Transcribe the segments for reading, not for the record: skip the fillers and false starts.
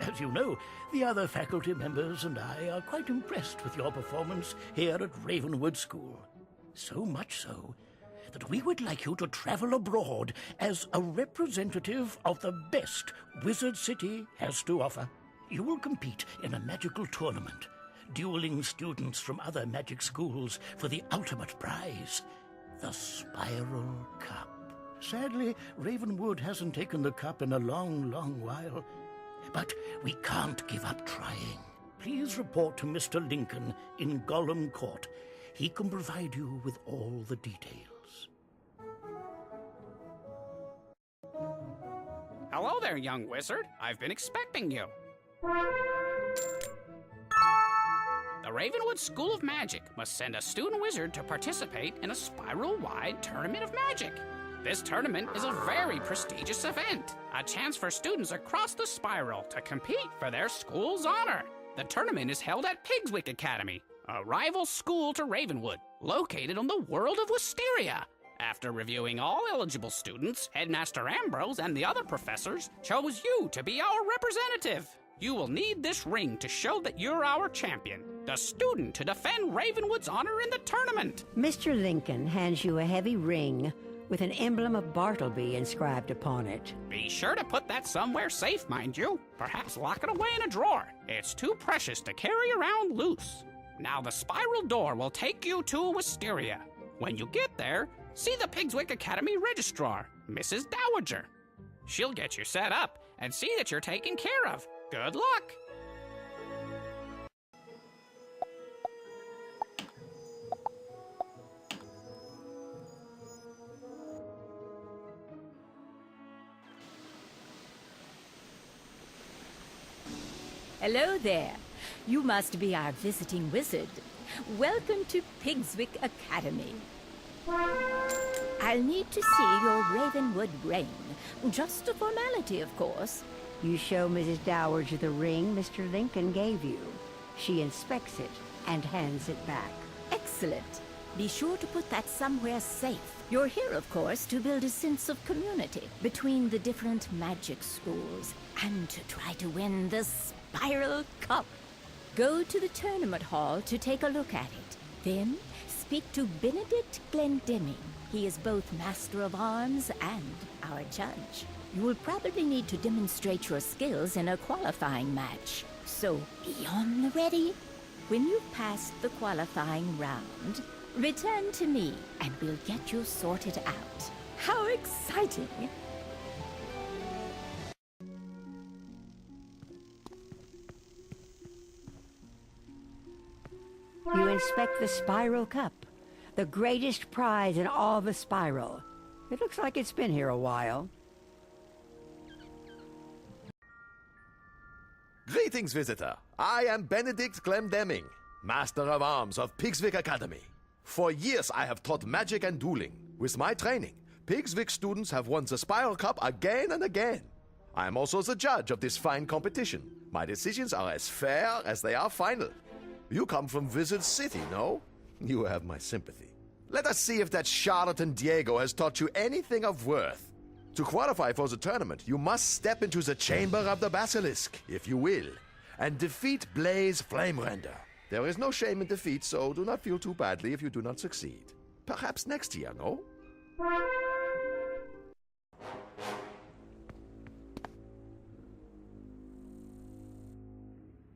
As you know, the other faculty members and I are quite impressed with your performance here at Ravenwood School. So much so that we would like you to travel abroad as a representative of the best Wizard City has to offer. You will compete in a magical tournament, dueling students from other magic schools for the ultimate prize, the Spiral Cup. Sadly, Ravenwood hasn't taken the cup in a long, long while. But we can't give up trying. Please report to Mr. Lincoln in Gollum Court. He can provide you with all the details. Hello there, young wizard. I've been expecting you. The Ravenwood School of Magic must send a student wizard to participate in a spiral-wide tournament of magic. This tournament is a very prestigious event, a chance for students across the spiral to compete for their school's honor. The tournament is held at Pigswick Academy, a rival school to Ravenwood, located on the world of Wysteria. After reviewing all eligible students, Headmaster Ambrose and the other professors chose you to be our representative. You will need this ring to show that you're our champion, the student to defend Ravenwood's honor in the tournament. Mr. Lincoln hands you a heavy ring with an emblem of Bartleby inscribed upon it. Be sure to put that somewhere safe, mind you. Perhaps lock it away in a drawer. It's too precious to carry around loose. Now the spiral door will take you to Wysteria. When you get there, see the Pigswick Academy registrar, Mrs. Dowager. She'll get you set up and see that you're taken care of. Good luck! Hello there. You must be our visiting wizard. Welcome to Pigswick Academy. I'll need to see your Ravenwood ring. Just a formality, of course. You show Mrs. Dowager the ring Mr. Lincoln gave you. She inspects it and hands it back. Excellent. Be sure to put that somewhere safe. You're here, of course, to build a sense of community between the different magic schools and to try to win the Spiral Cup. Go to the tournament hall to take a look at it. Then speak to Benedict Glendemming. He is both Master of Arms and our judge. You will probably need to demonstrate your skills in a qualifying match. So be on the ready. When you've passed the qualifying round, return to me and we'll get you sorted out. How exciting! You inspect the Spiral Cup, the greatest prize in all the Spiral. It looks like it's been here a while. Greetings, visitor. I am Benedict Glendemming, Master of Arms of Pigswick Academy. For years, I have taught magic and dueling. With my training, Pigswick students have won the Spiral Cup again and again. I am also the judge of this fine competition. My decisions are as fair as they are final. You come from Wizard City, no? You have my sympathy. Let us see if that charlatan Diego has taught you anything of worth. To qualify for the tournament, you must step into the Chamber of the Basilisk, if you will, and defeat Blaze Flamerender. There is no shame in defeat, so do not feel too badly if you do not succeed. Perhaps next year, no?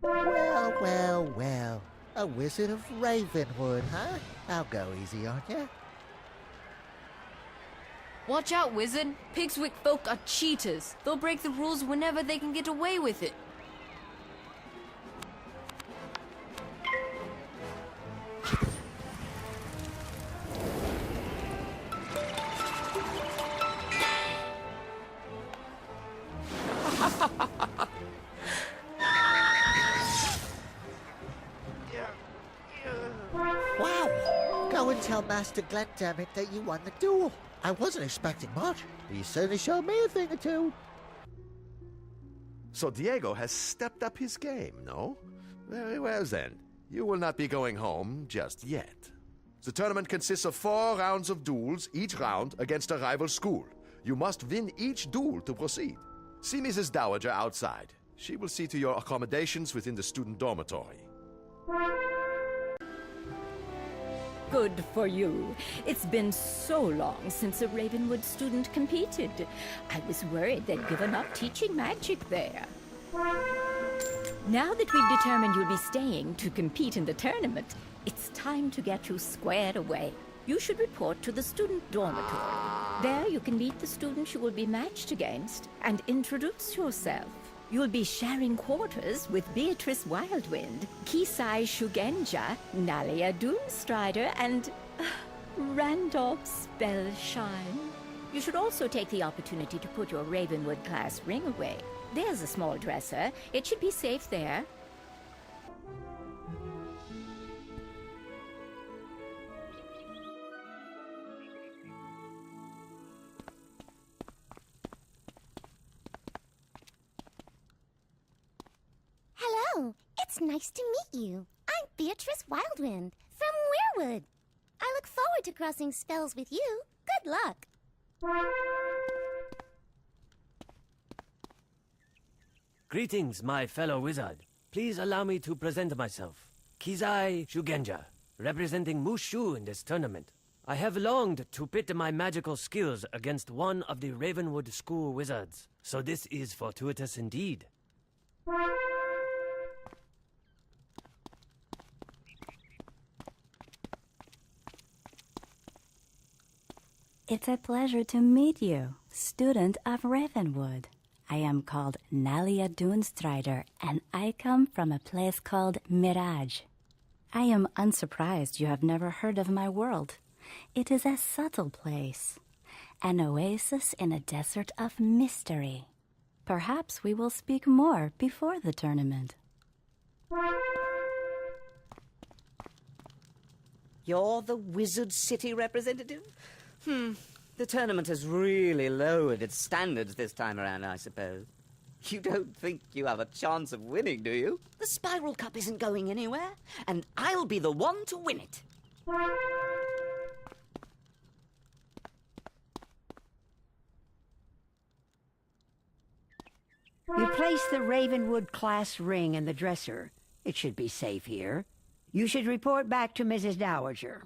Well, well, well. A wizard of Ravenwood, huh? I'll go easy on ya. Watch out, wizard. Pigswick folk are cheaters. They'll break the rules whenever they can get away with it. Wow! Go and tell Master Glendemming that you won the duel. I wasn't expecting much, but you certainly showed me a thing or two. So Diego has stepped up his game, no? Very well then. You will not be going home just yet. The tournament consists of 4 rounds of duels, each round against a rival school. You must win each duel to proceed. See Mrs. Dowager outside. She will see to your accommodations within the student dormitory. Good for you. It's been so long since a Ravenwood student competed. I was worried they'd given up teaching magic there. Now that we've determined you'll be staying to compete in the tournament, it's time to get you squared away. You should report to the student dormitory. There you can meet the students you will be matched against and introduce yourself. You'll be sharing quarters with Beatrice Wildwind, Kisai Shugenja, Nalia Doomstrider, and Randolph Spellshine. You should also take the opportunity to put your Ravenwood class ring away. There's a small dresser. It should be safe there. Hello, it's nice to meet you. I'm Beatrice Wildwind from Weirwood. I look forward to crossing spells with you. Good luck. Greetings, my fellow wizard. Please allow me to present myself. Kizai Shugenja, representing Mushu in this tournament. I have longed to pit my magical skills against one of the Ravenwood School wizards, so this is fortuitous indeed. It's a pleasure to meet you, student of Ravenwood. I am called Nalia Doomstrider, and I come from a place called Mirage. I am unsurprised you have never heard of my world. It is a subtle place, an oasis in a desert of mystery. Perhaps we will speak more before the tournament. You're the Wizard City representative? The tournament has really lowered its standards this time around, I suppose. You don't think you have a chance of winning, do you? The Spiral Cup isn't going anywhere, and I'll be the one to win it. You place the Ravenwood class ring in the dresser. It should be safe here. You should report back to Mrs. Dowager.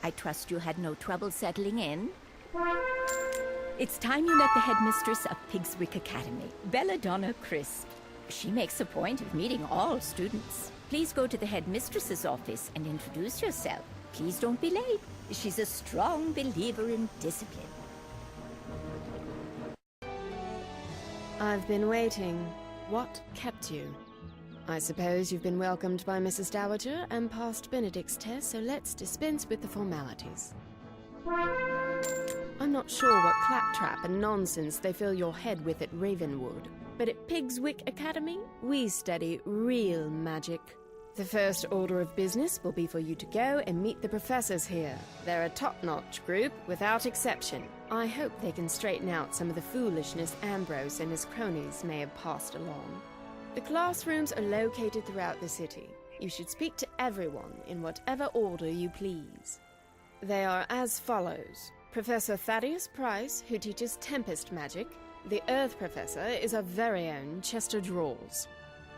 I trust you had no trouble settling in. It's time you met the headmistress of Pigswick Academy, Belladonna Crisp. She makes a point of meeting all students. Please go to the headmistress's office and introduce yourself. Please don't be late. She's a strong believer in discipline. I've been waiting. What kept you? I suppose you've been welcomed by Mrs. Dowager and passed Benedict's test, so let's dispense with the formalities. I'm not sure what claptrap and nonsense they fill your head with at Ravenwood, but at Pigswick Academy, we study real magic. The first order of business will be for you to go and meet the professors here. They're a top-notch group, without exception. I hope they can straighten out some of the foolishness Ambrose and his cronies may have passed along. The classrooms are located throughout the city. You should speak to everyone in whatever order you please. They are as follows. Professor Thaddeus Price, who teaches Tempest magic. The Earth Professor is our very own Chester Drawls.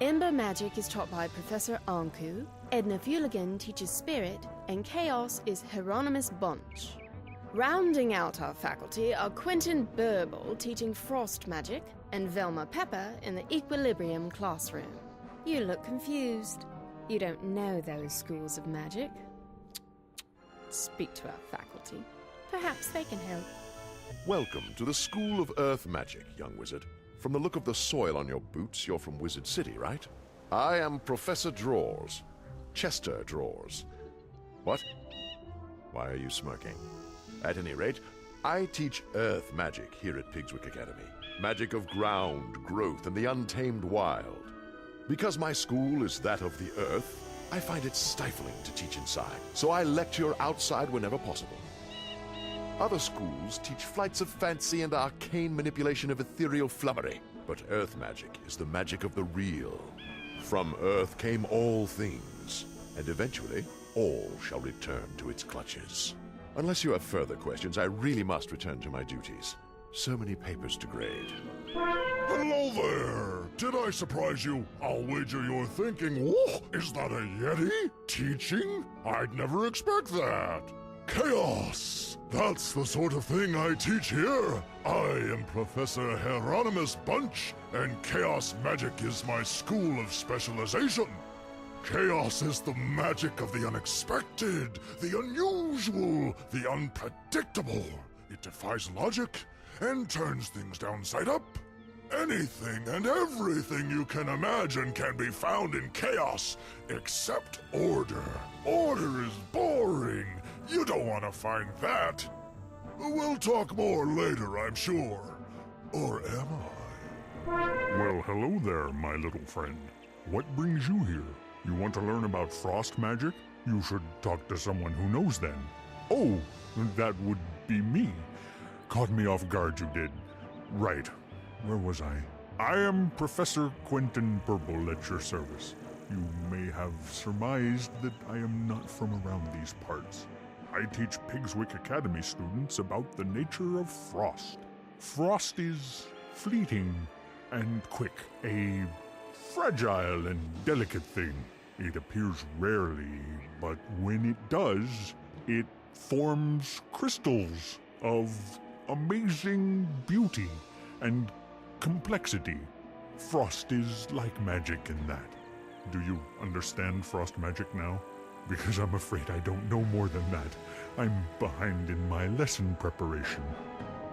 Ember magic is taught by Professor Anku. Edna Fuligan teaches Spirit, and Chaos is Hieronymus Bunch. Rounding out our faculty are Quentin Burble teaching Frost magic, and Velma Pepper in the Equilibrium classroom. You look confused. You don't know those schools of magic. Speak to our faculty. Perhaps they can help. Welcome to the School of Earth Magic, young wizard. From the look of the soil on your boots, you're from Wizard City, right? I am Professor Drawers. Chester Drawers. What? Why are you smirking? At any rate, I teach Earth Magic here at Pigswick Academy. Magic of ground, growth, and the untamed wild. Because my school is that of the earth, I find it stifling to teach inside, so I lecture outside whenever possible. Other schools teach flights of fancy and arcane manipulation of ethereal flummery, but Earth Magic is the magic of the real. From Earth came all things, and eventually, all shall return to its clutches. Unless you have further questions, I really must return to my duties. So many papers to grade. Hello there! Did I surprise you? I'll wager you're thinking, oh, is that a Yeti? Teaching? I'd never expect that. Chaos! That's the sort of thing I teach here. I am Professor Hieronymus Bunch, and Chaos Magic is my school of specialization. Chaos is the magic of the unexpected, the unusual, the unpredictable. It defies logic and turns things downside up. Anything and everything you can imagine can be found in chaos, except order. Order is boring. You don't want to find that. We'll talk more later, I'm sure. Or am I? Well, hello there, my little friend. What brings you here? You want to learn about frost magic? You should talk to someone who knows then. Oh, that would be me. Caught me off guard, you did. Right. Where was I? I am Professor Quentin Purple at your service. You may have surmised that I am not from around these parts. I teach Pigswick Academy students about the nature of frost. Frost is fleeting and quick, a fragile and delicate thing. It appears rarely, but when it does, it forms crystals of amazing beauty and complexity. Frost is like magic in that. Do you understand frost magic now? Because I'm afraid I don't know more than that. I'm behind in my lesson preparation.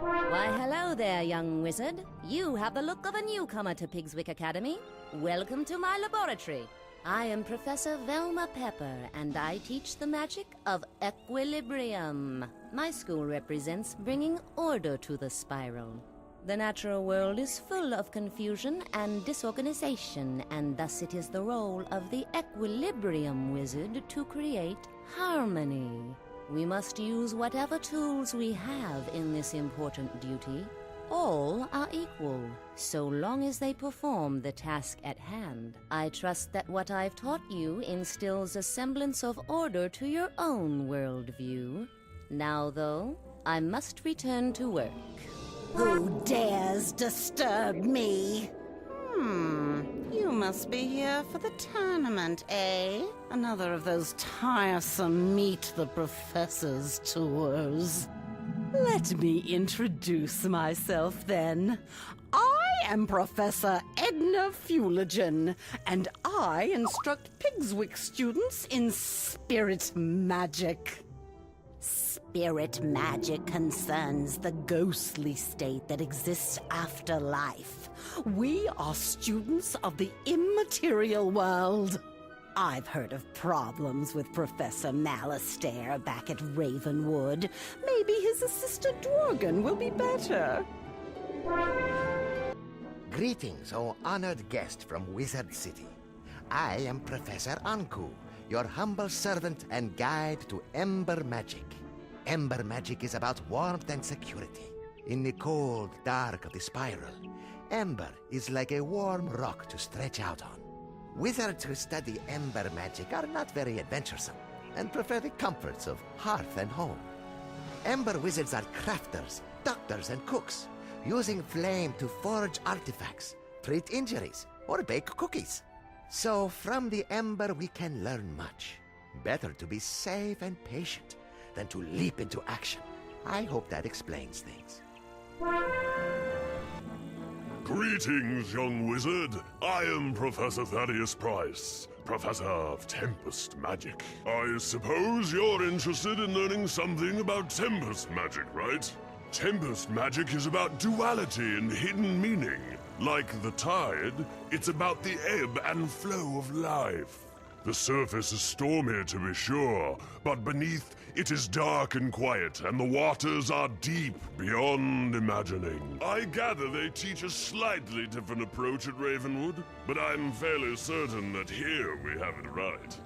Why, hello there, young wizard. You have the look of a newcomer to Pigswick Academy. Welcome to my laboratory. I am Professor Velma Pepper, and I teach the magic of equilibrium. My school represents bringing order to the spiral. The natural world is full of confusion and disorganization, and thus it is the role of the equilibrium wizard to create harmony. We must use whatever tools we have in this important duty. All are equal, so long as they perform the task at hand. I trust that what I've taught you instills a semblance of order to your own worldview. Now, though, I must return to work. Who dares disturb me? You must be here for the tournament, eh? Another of those tiresome Meet the Professors tours. Let me introduce myself, then. I am Professor Edna Fuligen, and I instruct Pigswick students in spirit magic. Spirit magic concerns the ghostly state that exists after life. We are students of the immaterial world. I've heard of problems with Professor Malastare back at Ravenwood. Maybe his assistant Dworgen will be better. Greetings, O honored guest from Wizard City. I am Professor Anku, your humble servant and guide to Ember magic. Ember magic is about warmth and security. In the cold dark of the spiral, Ember is like a warm rock to stretch out on. Wizards who study Ember magic are not very adventuresome and prefer the comforts of hearth and home. Ember wizards are crafters, doctors, and cooks, using flame to forge artifacts, treat injuries, or bake cookies. So from the Ember we can learn much. Better to be safe and patient than to leap into action. I hope that explains things. Greetings, young wizard. I am Professor Thaddeus Price, Professor of Tempest Magic. I suppose you're interested in learning something about Tempest Magic, right? Tempest Magic is about duality and hidden meaning. Like the tide, it's about the ebb and flow of life. The surface is stormy, to be sure, but beneath it is dark and quiet, and the waters are deep beyond imagining. I gather they teach a slightly different approach at Ravenwood, but I'm fairly certain that here we have it right.